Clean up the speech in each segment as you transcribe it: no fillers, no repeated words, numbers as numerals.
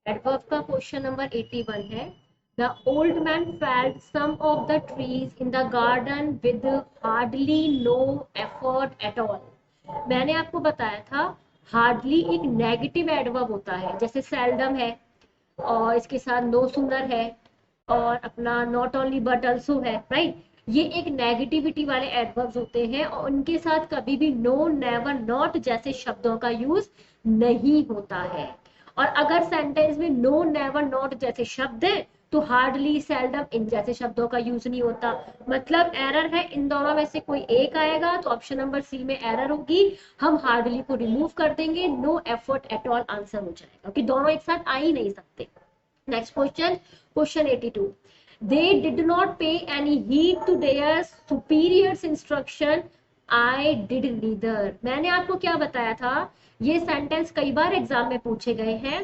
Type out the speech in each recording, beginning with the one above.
Adverb का question number 81 है। The old man felled some of the trees in the garden with hardly no effort at all. मैंने आपको बताया था hardly एक नेगेटिव एडवर्ब होता है, जैसे सेल्डम है और इसके साथ नो सूनर है और अपना नॉट ओनली बट ऑल्सो है, राइट। ये एक नेगेटिविटी वाले एडवर्ब्स होते हैं और उनके साथ कभी भी नो, नेवर, नॉट जैसे शब्दों का यूज नहीं होता है। और अगर सेंटेंस में नो, नेवर, नॉट जैसे शब्द है तो हार्डली, सेल्डम इन जैसे शब्दों का यूज नहीं होता। मतलब एरर है, इन दोनों में से कोई एक आएगा तो ऑप्शन नंबर सी में एरर होगी। हम हार्डली को रिमूव कर देंगे, no effort at all answer हो जाएगा, क्योंकि दोनों एक साथ आ ही नहीं सकते। Next question, question 82। They did not pay any heed to their superiors instruction. I did neither. मैंने आपको क्या बताया था, ये सेंटेंस कई बार एग्जाम में पूछे गए हैं।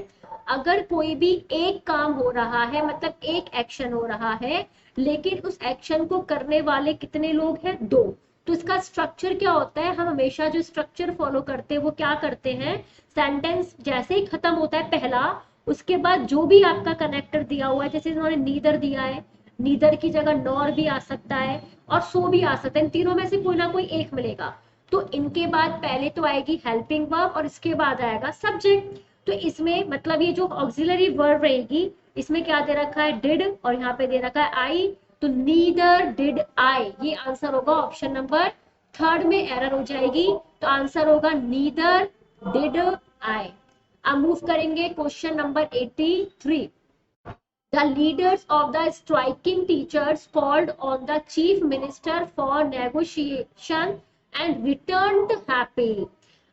अगर कोई भी एक काम हो रहा है, मतलब एक एक्शन हो रहा है, लेकिन उस एक्शन को करने वाले कितने लोग हैं, दो, तो इसका स्ट्रक्चर क्या होता है, हम हमेशा जो स्ट्रक्चर फॉलो करते हैं वो क्या करते हैं, सेंटेंस जैसे ही खत्म होता है पहला, उसके बाद जो भी आपका कनेक्टर दिया हुआ है, जैसे इन्होंने नीदर दिया है, नीदर की जगह नॉर भी आ सकता है और सो भी आ सकता है, इन तीनों में से कोई ना कोई एक मिलेगा। तो इनके बाद पहले तो आएगी हेल्पिंग वर्ब और इसके बाद आएगा सब्जेक्ट। तो इसमें मतलब ये जो ऑक्सिलरी वर्ब रहेगी, इसमें क्या दे रखा है, डिड, और यहाँ पे दे रखा है आई, तो नीदर डिड आई, ये आंसर होगा ऑप्शन नंबर थर्ड में एरर हो जाएगी। तो आंसर होगा नीदर डिड आई। अब मूव करेंगे question number 83। The leaders of the striking teachers called on the chief minister for negotiation and returned happy.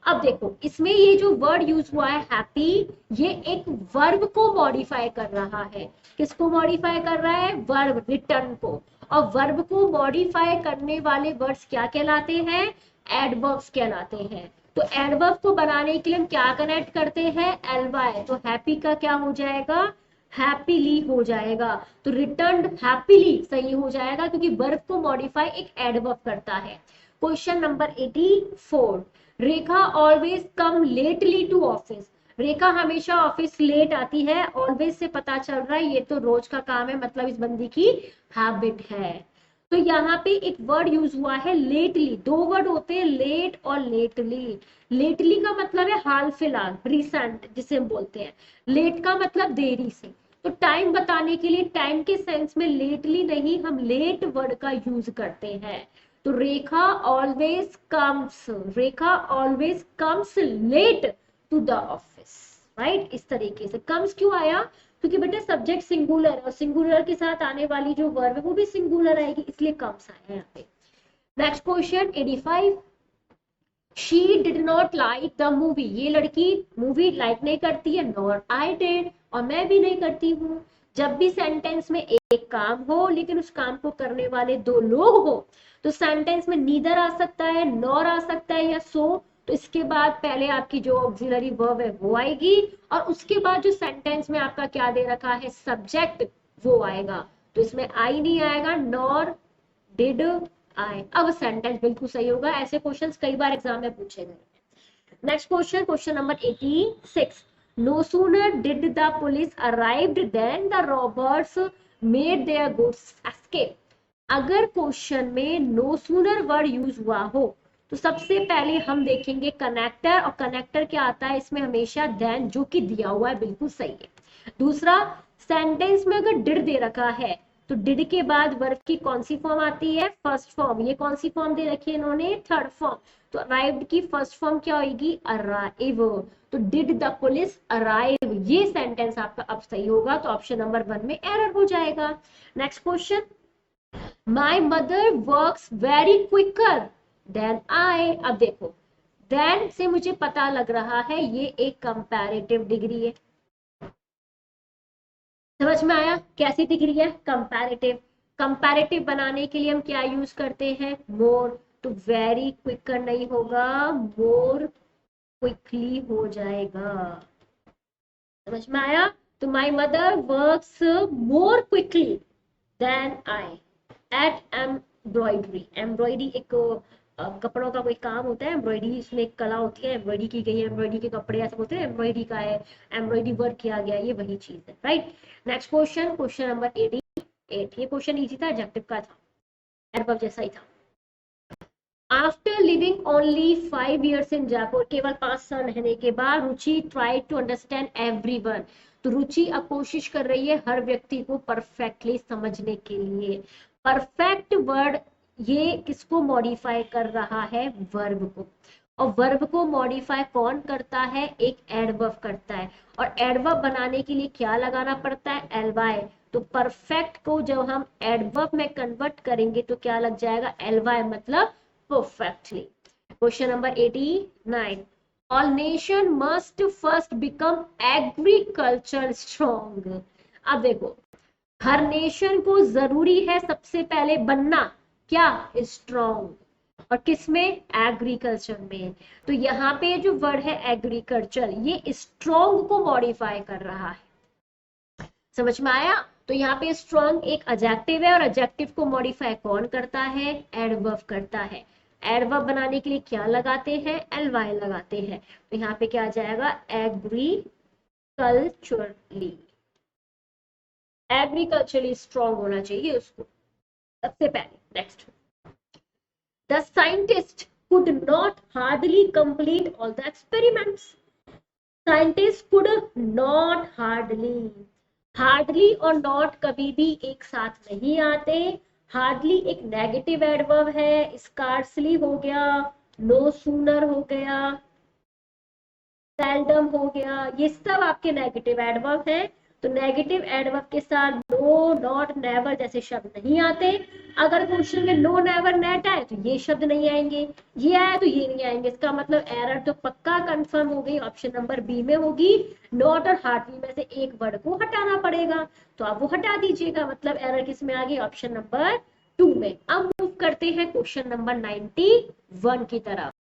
अब देखो इसमें ये जो वर्ड यूज हुआ है हैप्पी, ये एक वर्ब को मॉडिफाई कर रहा है। किसको मॉडिफाई कर रहा है, वर्ब, रिटर्न को। और वर्ब को मॉडिफाई करने वाले वर्ड्स क्या कहलाते हैं, एडवर्ब्स कहलाते हैं। तो एडवर्ब को बनाने के लिए हम क्या कनेक्ट करते हैं, एलवाई, तो हैप्पी का क्या हो जाएगा, हैप्पीली हो जाएगा। तो रिटर्न हैप्पीली सही हो जाएगा, क्योंकि वर्ब को मॉडिफाई एक एडवर्ब करता है। Question number 84। Rekha always come lately to office. Rekha हमेशा ऑफिस लेट आती है, ऑलवेज से पता चल रहा है ये तो रोज का काम है, मतलब इस बंदी की हैबिट है। तो यहाँ पे एक वर्ड यूज हुआ है लेटली, दो वर्ड होते हैं लेट और लेटली। लेटली का मतलब है हाल फिलहाल, रिसेंट जिसे हम बोलते हैं। लेट का मतलब देरी से। तो टाइम बताने के लिए टाइम के सेंस में लेटली नहीं, हम लेट वर्ड का यूज करते हैं। तो Rekha always comes, Rekha always comes late to the office, right. इस तरीके से कम्स क्यों आया, क्योंकि बेटा सब्जेक्ट सिंगुलर है और सिंगुलर के साथ आने वाली जो वर्ब है वो भी सिंगुलर आएगी, इसलिए कम्स आया है यहाँ पे। Next question 85। She did not like the movie. ये लड़की मूवी लाइक नहीं करती है, नॉर आई डिड, और मैं भी नहीं करती हूँ। जब भी सेंटेंस में एक काम हो लेकिन उस काम को करने वाले दो लोग हो, तो सेंटेंस में नीदर आ सकता है, नॉर आ सकता है या सो। तो इसके बाद पहले आपकी जो ऑक्सिलरी वर्ब है वो आएगी और उसके बाद जो सेंटेंस में आपका क्या दे रखा है, सब्जेक्ट, वो आएगा। तो इसमें आई नहीं आएगा, नॉर डिड आई। अब सेंटेंस बिल्कुल सही होगा, ऐसे क्वेश्चंस कई बार एग्जाम में पूछे गए। Next question, question number 86। No sooner did the police arrived then the robbers made their goods escape. अगर क्वेश्चन में नो सूनर वर्ड यूज हुआ हो तो सबसे पहले हम देखेंगे कनेक्टर, और कनेक्टर क्या आता है इसमें हमेशा देन, जो कि दिया हुआ है, बिल्कुल सही है। दूसरा, सेंटेंस में अगर डिड दे रखा है तो डिड के बाद वर्ब की कौन सी फॉर्म आती है, फर्स्ट फॉर्म। ये कौन सी फॉर्म दे रखी है इन्होंने, थर्ड फॉर्म। तो अराइव्ड की फर्स्ट फॉर्म क्या होगी, अराइव। तो डिड द पुलिस अराइव, ये सेंटेंस आपका अब सही होगा, तो ऑप्शन नंबर 1 में एरर हो जाएगा। Next question, my mother works very quicker then I. अब देखो देन से मुझे पता लग रहा है ये एक कंपैरेटिव डिग्री है। समझ में आया, कैसी डिग्री है, कंपैरेटिव। कंपैरेटिव बनाने के लिए हम क्या यूज करते हैं, मोर। तो वेरी क्विकर नहीं होगा, मोर क्विकली हो जाएगा। समझ में आया। तो my mother works more quickly then I at embroidery. Embroidery एक कपड़ों का कोई काम होता है, एम्ब्रॉयडरी, इसमें एक कला होती है, एम्ब्रॉयडरी की गई है, एम्ब्रॉयडरी के कपड़े ऐसे बोलते हैं एम्ब्रॉयडरी का है, एम्ब्रॉयडरी वर्क किया गया, ये वही चीज है, right. Next question, question number 88। ये क्वेश्चन इजी था, एडजेक्टिव का था, एडवर्ब जैसा ही था। आफ्टर लिविंग ओनली 5 years इन जयपुर, केवल 5 साल रहने के बाद रुचि ट्राई टू अंडरस्टैंड एवरीवन, तो रुचि अब कोशिश कर रही है हर व्यक्ति को परफेक्टली समझने के लिए। परफेक्ट वर्ड ये किसको मॉडिफाई कर रहा है, वर्ब को, और वर्ब को मॉडिफाई कौन करता है, एक एडवर्ब करता है, और एडवर्ब बनाने के लिए क्या लगाना पड़ता है, एलवाई। तो परफेक्ट को जब हम एडवर्ब में कन्वर्ट करेंगे तो क्या लग जाएगा, एलवाई, मतलब perfectly. Question number 89. All nation must first become agriculture strong. अब देखो, हर नेशन को जरूरी है सबसे पहले बनना क्या, स्ट्रॉन्ग, और किसमें, एग्रीकल्चर में। तो यहाँ पे जो वर्ड है एग्रीकल्चर, ये स्ट्रॉन्ग को मॉडिफाई कर रहा है, समझ में आया। तो यहाँ पे स्ट्रॉन्ग एक एडजेक्टिव है, और एडजेक्टिव को मॉडिफाई कौन करता है, एडवर्ब करता है। एडवर्ब बनाने के लिए क्या लगाते हैं, एलवाई लगाते हैं, तो यहाँ पे क्या आ जाएगा, एग्रीकल्चरली, एग्रीकल्चरली स्ट्रॉन्ग होना चाहिए उसको सबसे पहले। Next, the scientist could not hardly complete all the experiments. Scientist could not hardly, hardly और नॉट कभी भी एक साथ नहीं आते। हार्डली एक नेगेटिव एडवर्ब है, स्कार्सली हो गया, नो सूनर हो गया, सेल्डम हो गया, ये सब आपके नेगेटिव एडवर्ब है। तो नेगेटिव एडवर्ब के साथ नो, नॉट, नेवर जैसे शब्द नहीं आते। अगर क्वेश्चन में नो, नेवर, नेट आए तो ये शब्द नहीं आएंगे, ये आए तो ये नहीं आएंगे। इसका मतलब एरर तो पक्का कंफर्म हो गई, ऑप्शन नंबर बी में होगी। नॉट और हार्डली में से एक वर्ड को हटाना पड़ेगा, तो आप वो हटा दीजिएगा, मतलब एरर किस में आ गई, ऑप्शन नंबर 2 में। अब मूव करते हैं क्वेश्चन नंबर 91 की तरफ।